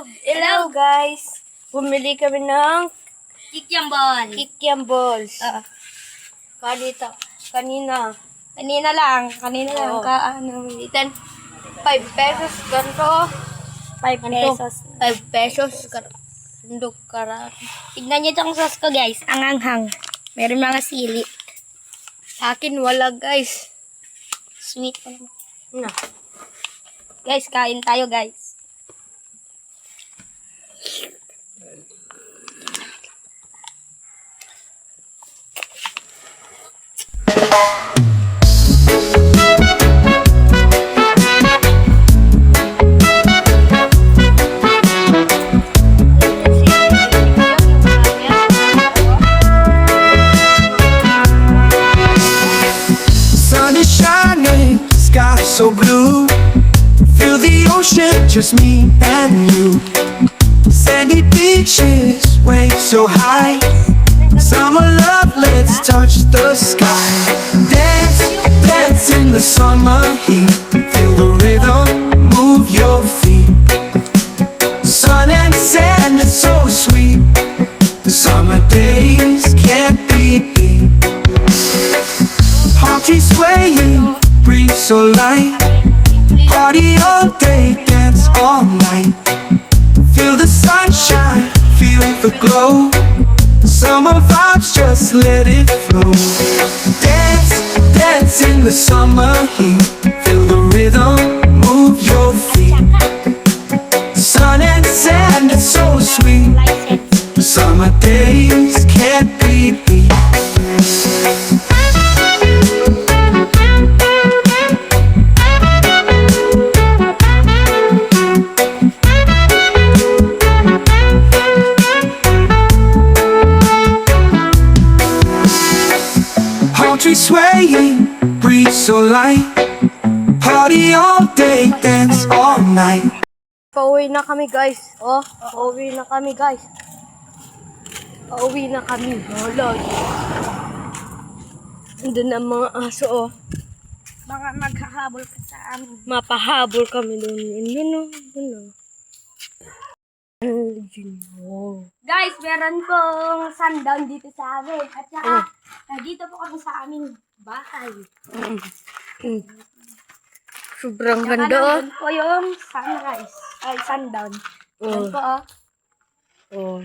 Hello guys. Bumili kami ng Kikiam ball. kikiam balls. Kanina lang. Oo. Then 5 pesos ganito. 5 pesos. 5 pesos. Sundok kara. Tignan niyo itong sauce ko, guys. Ang anghang. Meron mga sili. Sa akin wala guys. Sweet pa naman. Na. Guys, kain tayo, guys. Sun is shining, sky so blue. Feel the ocean, just me and you. Sandy beaches, waves so high. Summer love, let's touch the sky. Dance, dance in the summer heat. Feel the rhythm, move your feet. Sun and sand, it's so sweet. The summer days can't be beat. Palm trees swaying, breeze so light. Party all day, dance all night. Feel the sunshine, feel the glow. Summer vibes, just let it flow. Dance, dance in the summer heat. Feel the rhythm, move your feet. Sun and sand, it's so sweet. Summer days can't be beat. Palm trees swaying, breeze so light. Party all day, dance all night. Pauwi na kami guys. Pauwi na kami guys. Pauwi na kami. Hala. Andun ang mga aso Baka maghahabol ka sa amin. Mapahabol kami doon. Yun. Guys, meron pong sundown dito sa amin. At saka, dito po kami sa aming bahay. Sobrang Saka ganda nandun po yung sunrise. Ay, sundown. Yan po, Oh.